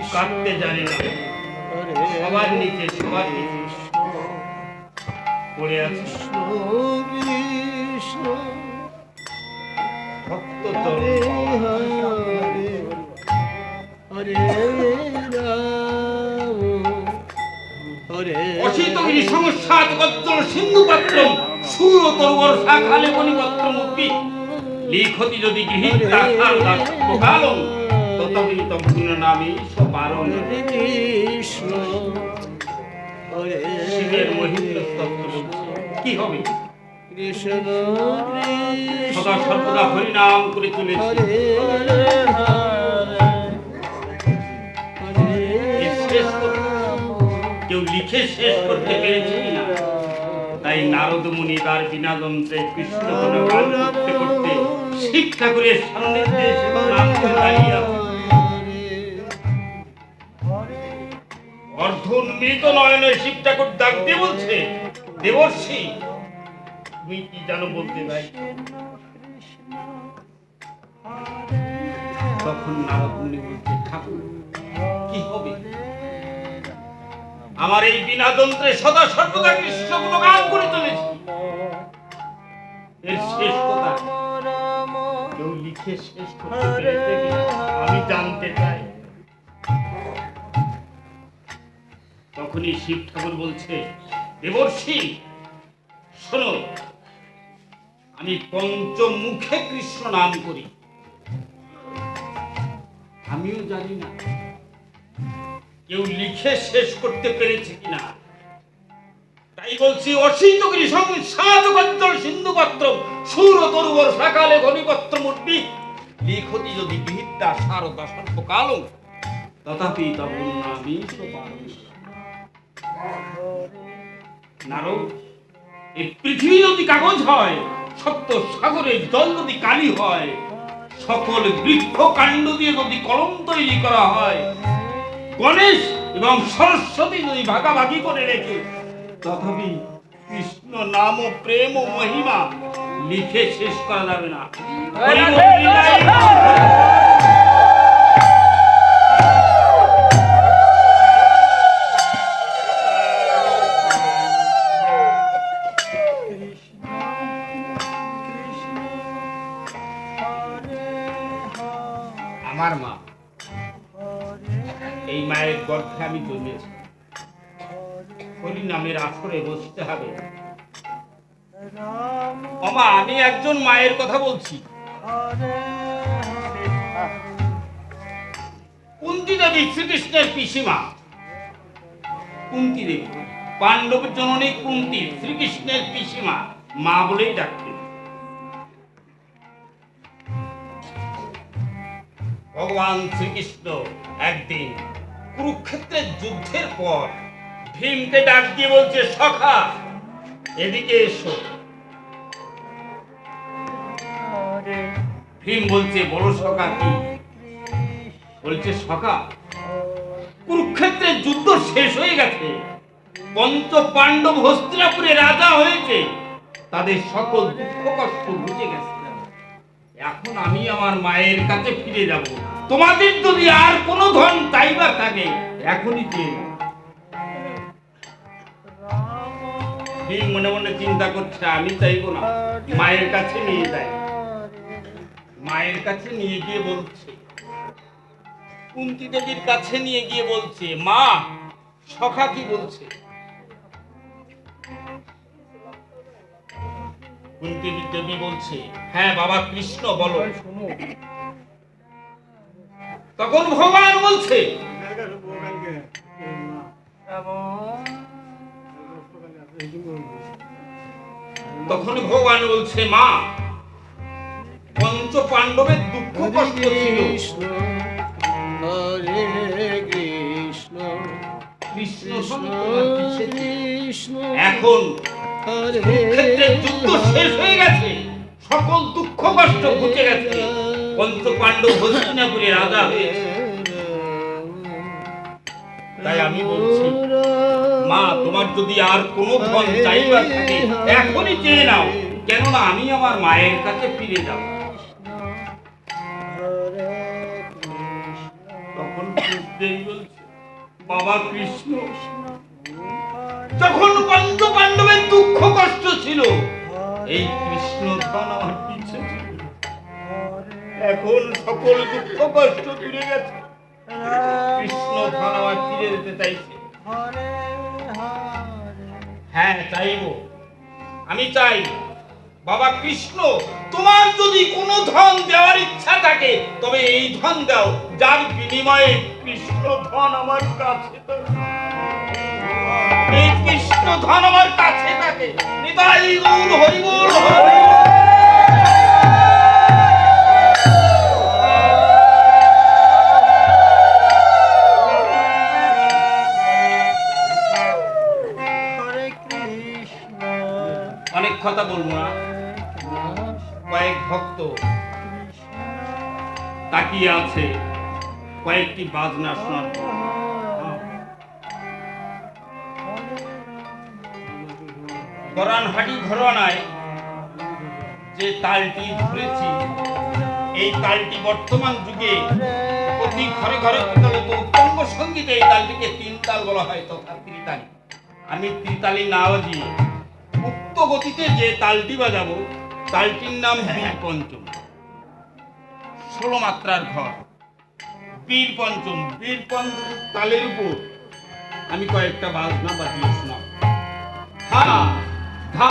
কাঁদতে জানে না, সবার নিচে পড়ে আছে ভক্ত অসিতগিরি সংসাদ গজ্জল সিন্ধু পাত্রম সুর তরুবর শাখালে মণিপত্র মুক্তি লিখতি যদি গৃহীত তাহার দাস প্রকালম ততবিত পুণ্য নামে সপারণ কৃষ্ণ শিবের মহিন্দ্র তত্ত্ব বলছে কি হবে কৃষ্ণ সদা সর্বদা হরিনাম করে চলেছে কেউ লিখে শেষ করতে পেরেছে না তাই নারদ মুনি তার বিনা যন্ত্রে কৃষ্ণ গুণগান করতে করতে শিব ঠাকুরের সান্নিধ্যে এসে প্রণাম করে দাঁড়িয়ে আছে অর্ধোন্মিলিত নয়নে শিব ঠাকুর ডাক দিয়ে বলছে দেবর্ষি তুমি কি জানো বলতে ভাই তখন নারদ মুনি বলছে ঠাকুর কি হবে আমার এই বিনা যন্ত্রে সদা সর্বদা কৃষ্ণ গুণগান করে চলেছি এর শেষ কথা কেউ লিখে শেষ করতে পেরেছে কিনা আমি জানতে চাই তখনই শিব ঠাকুর বলছে দেবর্ষি শোনো আমি পঞ্চমুখে কৃষ্ণ নাম করি আমিও জানি না কেউ লিখে শেষ করতে পেরেছে কিনা তাই বলছি অসিতগিরি সংসাদ গজ্জল সিন্ধু পাত্র সুর তরুবর শাখালে ঘনীপত্র মূর্তি লিখতি যদি বিহিতা সারদা সর্বকালম তথাপি তবুন্নামি সোপারণ নারদ এই পৃথিবী যদি কাগজ হয় সপ্ত সাগরের জল যদি কালি হয় সকল বৃক্ষ কাণ্ড দিয়ে যদি কলম তৈরি করা হয় গণেশ এবং সরস্বতী যদি ভাগাভাগি করে রেখে তথাপি কৃষ্ণ নাম ও প্রেম ও মহিমা লিখে শেষ করা যাবে না আমার মা এই মায়ের গর্ভে আমি জন্মেছি হরি নামের আসরে বসতে হবে মামা আমি একজন মায়ের কথা বলছি কুন্তী দেবী শ্রীকৃষ্ণের পিসিমা কুন্তী দেবী পাণ্ডব জননী কুন্তী শ্রীকৃষ্ণের পিসিমা মা বলেই ডাকতেন ভগবান শ্রীকৃষ্ণ একদিন কুরুক্ষেত্রের যুদ্ধের পর ভীমকে ডাক দিয়ে বলছে সখা এদিকে এসো ভীম বলছে বড় সখা কি বলছে সখা কুরুক্ষেত্রের যুদ্ধ শেষ হয়ে গেছে পঞ্চ পাণ্ডব হস্তিনাপুরে রাজা হয়েছে তাদের সকল দুঃখ কষ্ট বুঝে গেছে এখন আমি আমার মায়ের কাছে ফিরে যাব তোমাদের যদি আর কোনো ধন চাইবার থাকে এখনই দিয়ে মনে মনে চিন্তা করছে আমি চাইবো না মায়ের কাছে নিয়ে যাই মায়ের কাছে নিয়ে গিয়ে বলছে কুন্তী দেবীর কাছে নিয়ে গিয়ে বলছে মা সখা কি বলছে কুন্তী দেবী বলছে হ্যাঁ বাবা কৃষ্ণ বলো তখন ভগবান বলছে তখন ভগবান বলছে মা পঞ্চ পাণ্ডবের দুঃখ কষ্ট ছিল এখন কুরুক্ষেত্রের যুদ্ধ শেষ হয়ে গেছে সকল দুঃখ কষ্ট ঘুচে গেছে পঞ্চ পাণ্ডব হস্তিনাপুরে রাজা হয়েছে তাই আমি বলছি মা তোমার যদি আর কোনো ধন চাইবার থাকে এখনই চেয়ে নাও কেননা আমি আমার মায়ের কাছে ফিরে যাব তখন বুঝতেই বলছে বাবা কৃষ্ণ যখন পঞ্চ পাণ্ডবের দুঃখ কষ্ট ছিল, এই কৃষ্ণ ধন আমার পিছে ছিল। এখন সকল দুঃখ কষ্ট দূরে গেছে, কৃষ্ণ ধন আমার ফিরে যেতে চাইছে। হ্যাঁ চাইব, আমি চাই বাবা কৃষ্ণ, তোমার যদি কোনো ধন দেওয়ার ইচ্ছা থাকে তবে এই ধন দাও, যার বিনিময়ে কৃষ্ণ ধন আমার কাছে থাকে। এই কৃষ্ণ ধন আমার কাছে থাকে। নিতাই গৌর হরি বল, হরি বল। অনেক কথা বলবো না, কয়েক ভক্ত তাকিয়ে আছে কয়েকটি বাজনা শোনার পর। গরানহাটি ঘরানায় যে তালটি ধরেছি, এই তালটি বর্তমান যুগে প্রতি ঘরে ঘরে প্রচলিত উত্তঙ্গ সঙ্গীতে এই তালটিকে তিন তাল বলা হয়, তথা ত্রিতালী। আমি ত্রিতালী না বাজিয়ে উক্ত গতিতে যে তালটি বাজাবো, তালটির নাম বীর পঞ্চম। 16 মাত্রার ঘর, বীর পঞ্চম। বীর পঞ্চম তালের উপর আমি কয়েকটা বাজনা বাজিয়ে শোনাব। ধা ধা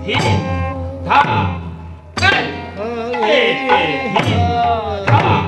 ধি ধা ধা ধা